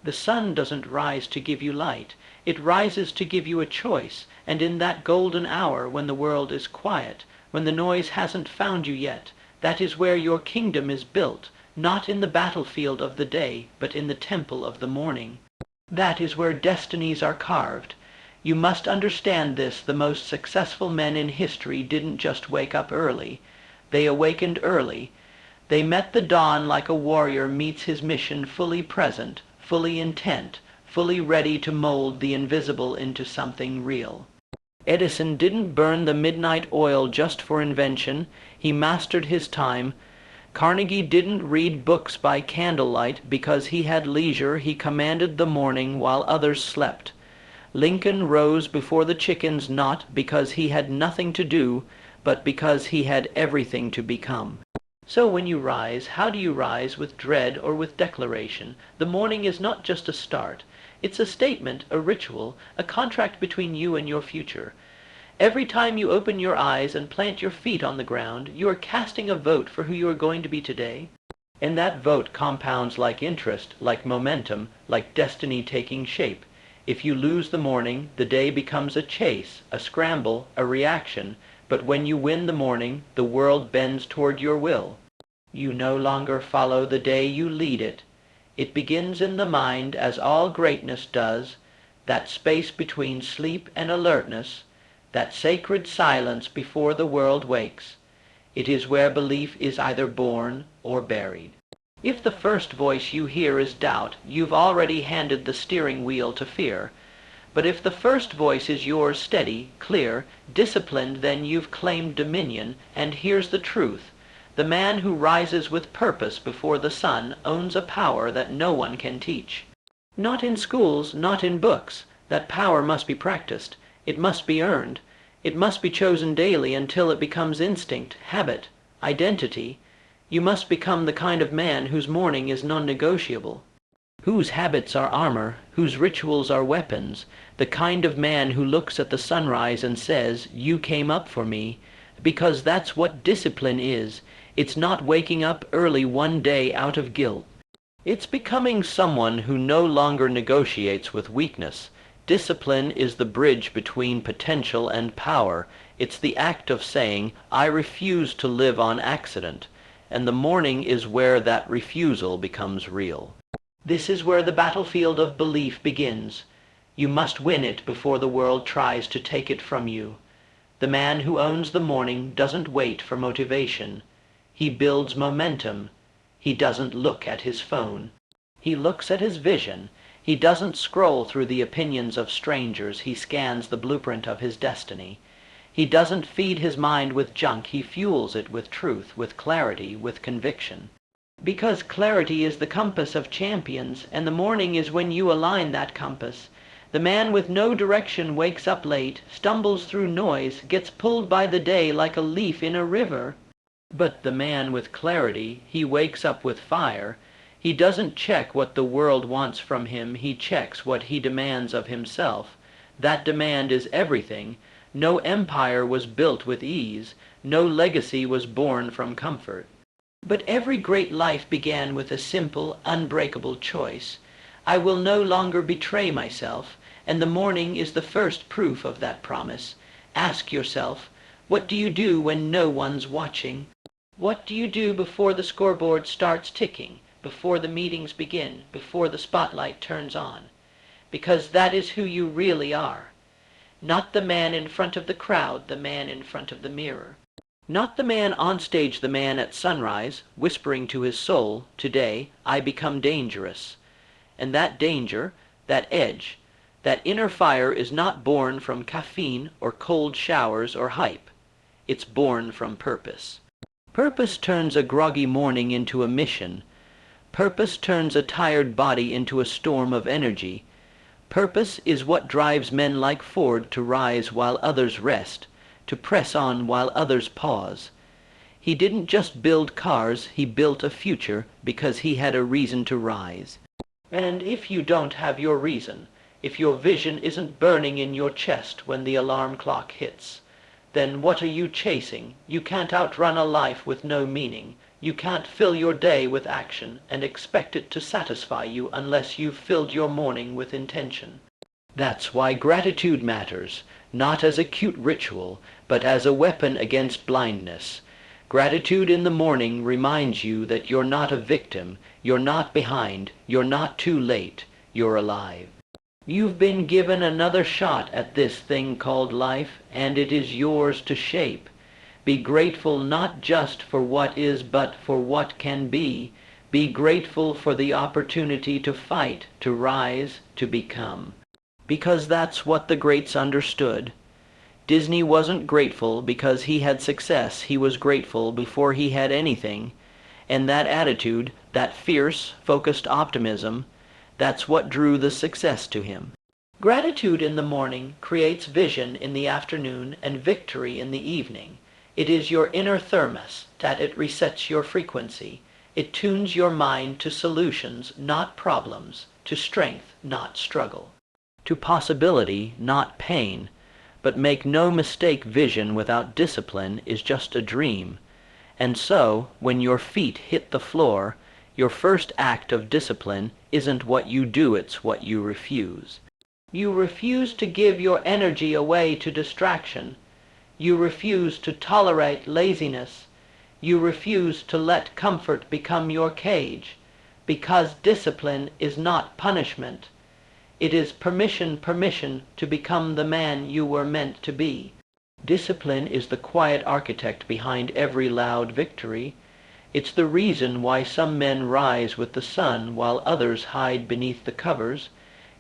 The sun doesn't rise to give you light. It rises to give you a choice, and in that golden hour when the world is quiet, when the noise hasn't found you yet, that is where your kingdom is built, not in the battlefield of the day, but in the temple of the morning. That is where destinies are carved. You must understand this. The most successful men in history didn't just wake up early. They awakened early. They met the dawn like a warrior meets his mission, fully present, fully intent, fully ready to mold the invisible into something real. Edison didn't burn the midnight oil just for invention. He mastered his time. Carnegie didn't read books by candlelight because he had leisure. He commanded the morning while others slept. Lincoln rose before the chickens not because he had nothing to do, but because he had everything to become. So when you rise, how do you rise? With dread or with declaration? The morning is not just a start. It's a statement, a ritual, a contract between you and your future. Every time you open your eyes and plant your feet on the ground, you are casting a vote for who you are going to be today. And that vote compounds like interest, like momentum, like destiny taking shape. If you lose the morning, the day becomes a chase, a scramble, a reaction. But when you win the morning, the world bends toward your will. You no longer follow the day, you lead it. It begins in the mind, as all greatness does, that space between sleep and alertness, that sacred silence before the world wakes. It is where belief is either born or buried. If the first voice you hear is doubt, you've already handed the steering wheel to fear. But if the first voice is yours, steady, clear, disciplined, then you've claimed dominion, and here's the truth. The man who rises with purpose before the sun owns a power that no one can teach. Not in schools, not in books. That power must be practiced. It must be earned. It must be chosen daily until it becomes instinct, habit, identity. You must become the kind of man whose morning is non-negotiable, whose habits are armor, whose rituals are weapons, the kind of man who looks at the sunrise and says, "You came up for me," because that's what discipline is. It's not waking up early one day out of guilt. It's becoming someone who no longer negotiates with weakness. Discipline is the bridge between potential and power. It's the act of saying, "I refuse to live on accident." And the morning is where that refusal becomes real. This is where the battlefield of belief begins. You must win it before the world tries to take it from you. The man who owns the morning doesn't wait for motivation. He builds momentum. He doesn't look at his phone. He looks at his vision. He doesn't scroll through the opinions of strangers. He scans the blueprint of his destiny. He doesn't feed his mind with junk. He fuels it with truth, with clarity, with conviction. Because clarity is the compass of champions, and the morning is when you align that compass. The man with no direction wakes up late, stumbles through noise, gets pulled by the day like a leaf in a river. But the man with clarity, he wakes up with fire. He doesn't check what the world wants from him. He checks what he demands of himself. That demand is everything. No empire was built with ease. No legacy was born from comfort. But every great life began with a simple, unbreakable choice. I will no longer betray myself, and the morning is the first proof of that promise. Ask yourself, what do you do when no one's watching? What do you do before the scoreboard starts ticking, before the meetings begin, before the spotlight turns on? Because that is who you really are. Not the man in front of the crowd, the man in front of the mirror. Not the man on stage, the man at sunrise, whispering to his soul, "Today I become dangerous." And that danger, that edge, that inner fire is not born from caffeine or cold showers or hype. It's born from purpose. Purpose turns a groggy morning into a mission. Purpose turns a tired body into a storm of energy. Purpose is what drives men like Ford to rise while others rest, to press on while others pause. He didn't just build cars, he built a future because he had a reason to rise. And if you don't have your reason, if your vision isn't burning in your chest when the alarm clock hits, then what are you chasing? You can't outrun a life with no meaning. You can't fill your day with action and expect it to satisfy you unless you've filled your morning with intention. That's why gratitude matters, not as a cute ritual, but as a weapon against blindness. Gratitude in the morning reminds you that you're not a victim, you're not behind, you're not too late, you're alive. You've been given another shot at this thing called life, and it is yours to shape. Be grateful not just for what is, but for what can be. Be grateful for the opportunity to fight, to rise, to become. Because that's what the greats understood. Disney wasn't grateful because he had success. He was grateful before he had anything. And that attitude, that fierce, focused optimism, that's what drew the success to him. Gratitude in the morning creates vision in the afternoon and victory in the evening. It is your inner thermos that it resets your frequency. It tunes your mind to solutions, not problems, to strength, not struggle, to possibility, not pain. But make no mistake, vision without discipline is just a dream. And so, when your feet hit the floor, your first act of discipline isn't what you do, it's what you refuse. You refuse to give your energy away to distraction. You refuse to tolerate laziness. You refuse to let comfort become your cage. Because discipline is not punishment. It is permission to become the man you were meant to be. Discipline is the quiet architect behind every loud victory. It's the reason why some men rise with the sun while others hide beneath the covers.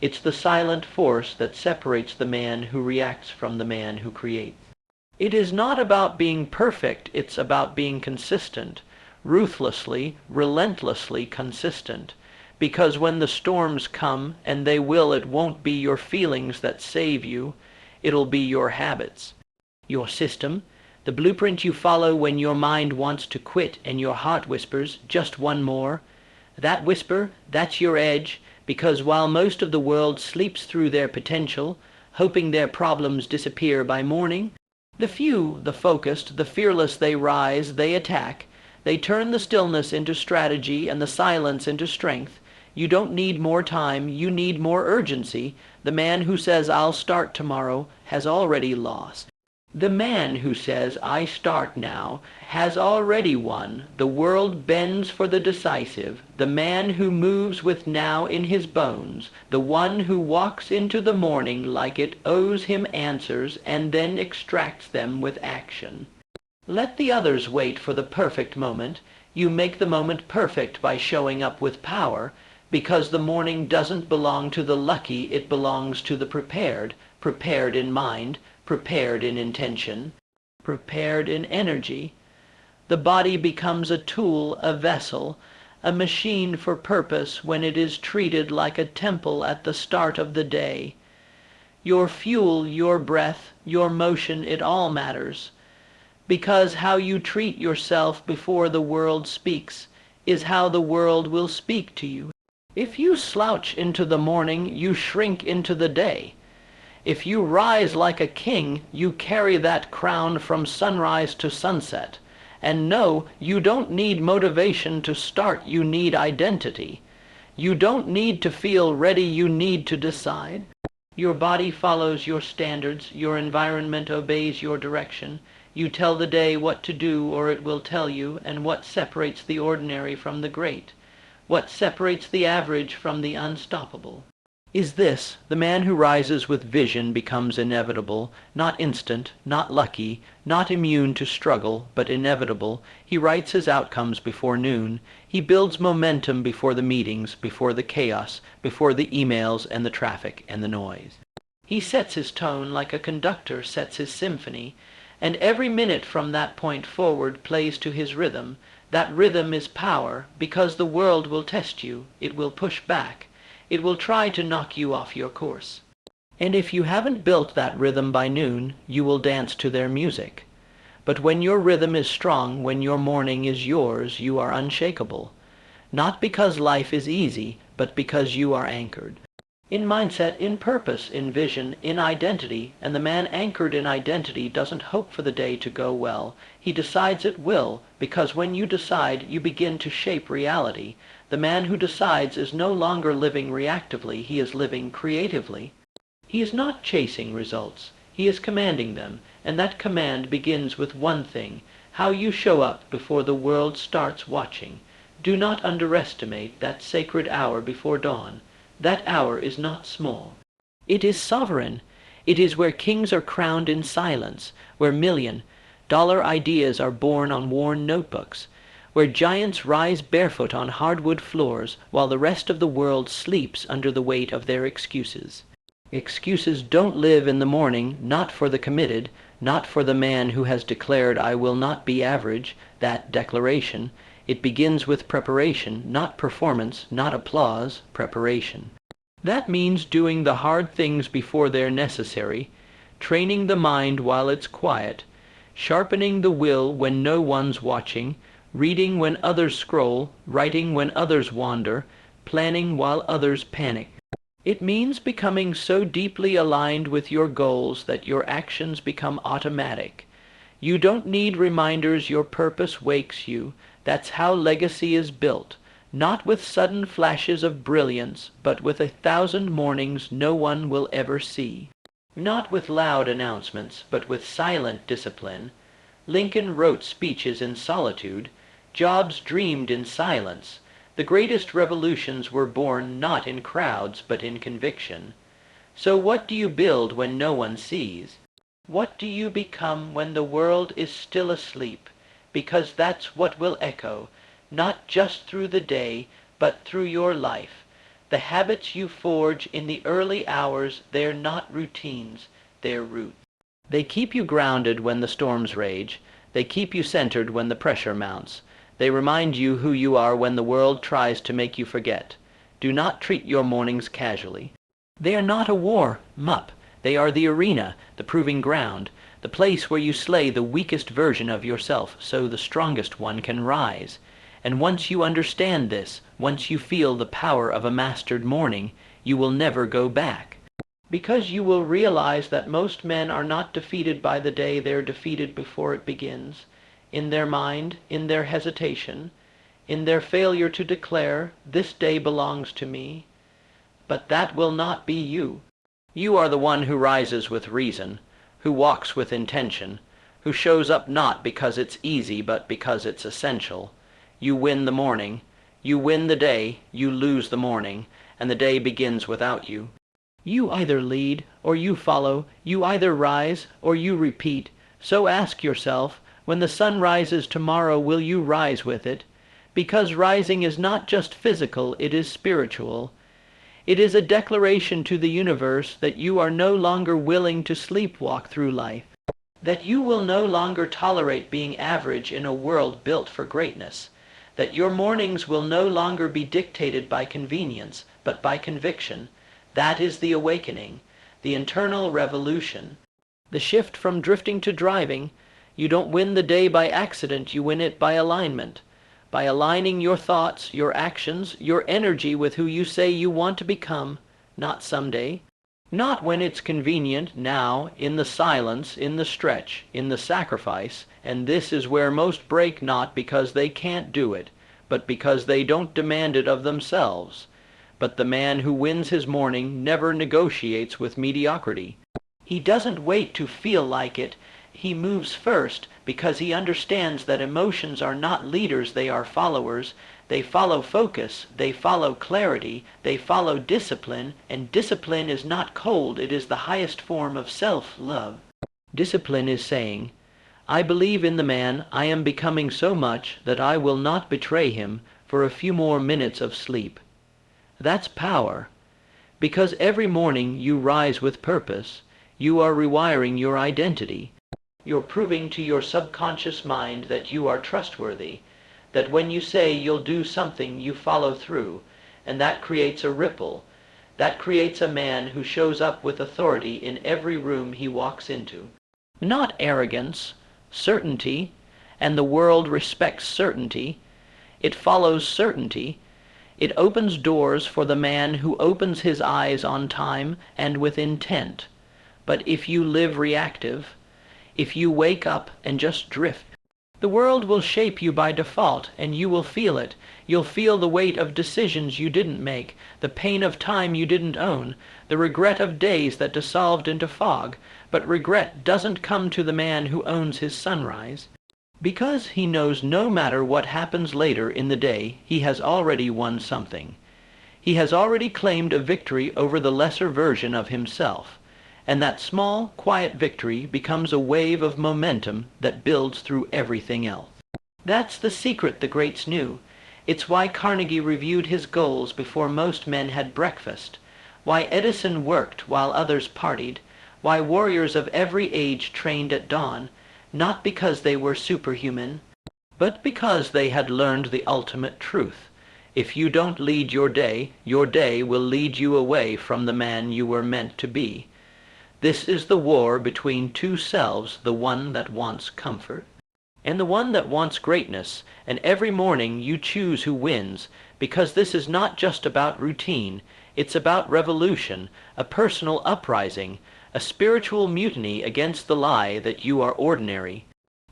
It's the silent force that separates the man who reacts from the man who creates. It is not about being perfect, it's about being consistent, ruthlessly, relentlessly consistent. Because when the storms come, and they will, it won't be your feelings that save you, it'll be your habits, your system, the blueprint you follow when your mind wants to quit and your heart whispers, just one more. That whisper, that's your edge, because while most of the world sleeps through their potential, hoping their problems disappear by morning, the few, the focused, the fearless, they rise, they attack, they turn the stillness into strategy and the silence into strength. You don't need more time, you need more urgency. The man who says, I'll start tomorrow, has already lost. The man who says, I start now, has already won. The world bends for the decisive. The man who moves with now in his bones, the one who walks into the morning like it owes him answers and then extracts them with action. Let the others wait for the perfect moment. You make the moment perfect by showing up with power. Because the morning doesn't belong to the lucky, it belongs to the prepared, prepared in mind, prepared in intention, prepared in energy. The body becomes a tool, a vessel, a machine for purpose when it is treated like a temple at the start of the day. Your fuel, your breath, your motion, it all matters. Because how you treat yourself before the world speaks is how the world will speak to you. If you slouch into the morning, you shrink into the day. If you rise like a king, you carry that crown from sunrise to sunset. And no, you don't need motivation to start, you need identity. You don't need to feel ready, you need to decide. Your body follows your standards, your environment obeys your direction. You tell the day what to do or it will tell you, and what separates the ordinary from the great. What separates the average from the unstoppable is this: the man who rises with vision becomes inevitable, not instant, not lucky, not immune to struggle, but inevitable. He writes his outcomes before noon. He builds momentum before the meetings, before the chaos, before the emails and the traffic and the noise. He sets his tone like a conductor sets his symphony, and every minute from that point forward plays to his rhythm. That rhythm is power, because the world will test you, it will push back, it will try to knock you off your course. And if you haven't built that rhythm by noon, you will dance to their music. But when your rhythm is strong, when your morning is yours, you are unshakable. Not because life is easy, but because you are anchored. In mindset, in purpose, in vision, in identity, and the man anchored in identity doesn't hope for the day to go well. He decides it will, because when you decide, you begin to shape reality. The man who decides is no longer living reactively, he is living creatively. He is not chasing results, he is commanding them, and that command begins with one thing: how you show up before the world starts watching. Do not underestimate that sacred hour before dawn. That hour is not small. It is sovereign. It is where kings are crowned in silence, where $1,000,000 ideas are born on worn notebooks, where giants rise barefoot on hardwood floors while the rest of the world sleeps under the weight of their excuses. Excuses don't live in the morning, not for the committed, not for the man who has declared, "I will not be average," that declaration. It begins with preparation, not performance, not applause, preparation. That means doing the hard things before they're necessary, training the mind while it's quiet, sharpening the will when no one's watching, reading when others scroll, writing when others wander, planning while others panic. It means becoming so deeply aligned with your goals that your actions become automatic. You don't need reminders, your purpose wakes you. That's how legacy is built, not with sudden flashes of brilliance, but with 1,000 mornings no one will ever see. Not with loud announcements, but with silent discipline. Lincoln wrote speeches in solitude. Jobs dreamed in silence. The greatest revolutions were born not in crowds, but in conviction. So what do you build when no one sees? What do you become when the world is still asleep? Because that's what will echo, not just through the day, but through your life. The habits you forge in the early hours, they're not routines, they're roots. They keep you grounded when the storms rage. They keep you centered when the pressure mounts. They remind you who you are when the world tries to make you forget. Do not treat your mornings casually. They are not a war, mup. They are the arena, the proving ground, the place where you slay the weakest version of yourself so the strongest one can rise. And once you understand this, once you feel the power of a mastered morning, you will never go back. Because you will realize that most men are not defeated by the day, they're defeated before it begins. In their mind, in their hesitation, in their failure to declare, "This day belongs to me." But that will not be you. You are the one who rises with reason, who walks with intention, who shows up not because it's easy but because it's essential. You win the morning, you win the day, you lose the morning, and the day begins without you. You either lead or you follow, you either rise or you repeat. So ask yourself, when the sun rises tomorrow, will you rise with it? Because rising is not just physical, it is spiritual. It is a declaration to the universe that you are no longer willing to sleepwalk through life, that you will no longer tolerate being average in a world built for greatness, that your mornings will no longer be dictated by convenience, but by conviction. That is the awakening, the internal revolution, the shift from drifting to driving. You don't win the day by accident, you win it by alignment. By aligning your thoughts, your actions, your energy with who you say you want to become, not someday, not when it's convenient, now, in the silence, in the stretch, in the sacrifice, and this is where most break not because they can't do it, but because they don't demand it of themselves. But the man who wins his morning never negotiates with mediocrity. He doesn't wait to feel like it. He moves first because he understands that emotions are not leaders, they are followers. They follow focus, they follow clarity, they follow discipline, and discipline is not cold, it is the highest form of self-love. Discipline is saying, "I believe in the man, I am becoming so much that I will not betray him for a few more minutes of sleep." That's power. Because every morning you rise with purpose, you are rewiring your identity. You're proving to your subconscious mind that you are trustworthy, that when you say you'll do something, you follow through, and that creates a ripple. That creates a man who shows up with authority in every room he walks into. Not arrogance, certainty, and the world respects certainty. It follows certainty. It opens doors for the man who opens his eyes on time and with intent. But if you live reactive, if you wake up and just drift, the world will shape you by default, and you will feel it. You'll feel the weight of decisions you didn't make, the pain of time you didn't own, the regret of days that dissolved into fog. But regret doesn't come to the man who owns his sunrise, because he knows no matter what happens later in the day, he has already won something. He has already claimed a victory over the lesser version of himself. And that small, quiet victory becomes a wave of momentum that builds through everything else. That's the secret the greats knew. It's why Carnegie reviewed his goals before most men had breakfast, why Edison worked while others partied, why warriors of every age trained at dawn, not because they were superhuman, but because they had learned the ultimate truth. If you don't lead your day will lead you away from the man you were meant to be. This is the war between two selves, the one that wants comfort and the one that wants greatness, and every morning you choose who wins, because this is not just about routine, it's about revolution, a personal uprising, a spiritual mutiny against the lie that you are ordinary,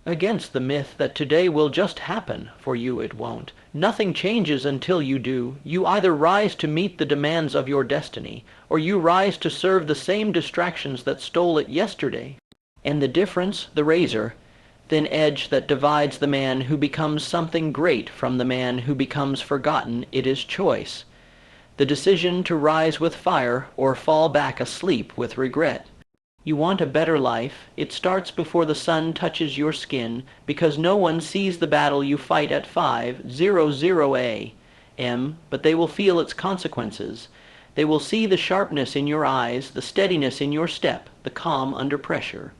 against the myth that today will just happen. For you it won't. Nothing changes until you do. You either rise to meet the demands of your destiny, or you rise to serve the same distractions that stole it yesterday. And the difference, the razor, thin edge that divides the man who becomes something great from the man who becomes forgotten, it is choice. The decision to rise with fire or fall back asleep with regret. You want a better life, it starts before the sun touches your skin, because no one sees the battle you fight at 5:00 a.m., but they will feel its consequences. They will see the sharpness in your eyes, the steadiness in your step, the calm under pressure.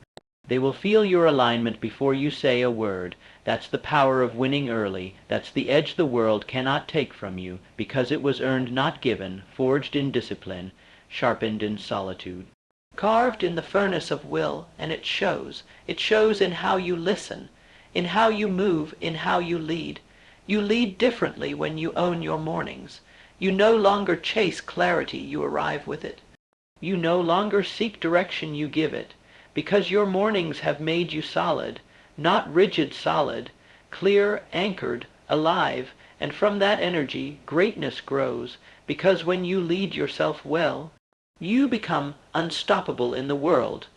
They will feel your alignment before you say a word. That's the power of winning early. That's the edge the world cannot take from you, because it was earned, not given, forged in discipline, sharpened in solitude. Carved in the furnace of will, and it shows. It shows in how you listen, in how you move, in how you lead. You lead differently when you own your mornings. You no longer chase clarity, you arrive with it. You no longer seek direction, you give it, because your mornings have made you solid, not rigid solid, clear, anchored, alive, and from that energy greatness grows, because when you lead yourself well, you become unstoppable in the world.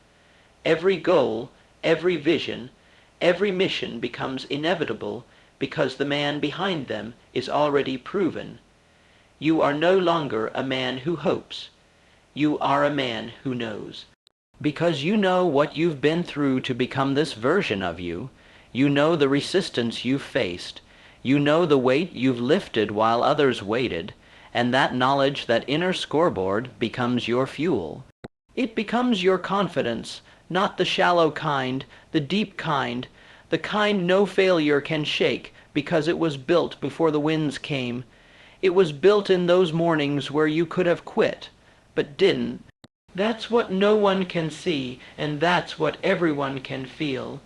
Every goal, every vision, every mission becomes inevitable because the man behind them is already proven. You are no longer a man who hopes. You are a man who knows. Because you know what you've been through to become this version of you. You know the resistance you've faced. You know the weight you've lifted while others waited. And that knowledge, that inner scoreboard, becomes your fuel. It becomes your confidence, not the shallow kind, the deep kind, the kind no failure can shake, because it was built before the winds came. It was built in those mornings where you could have quit, but didn't. That's what no one can see, and that's what everyone can feel.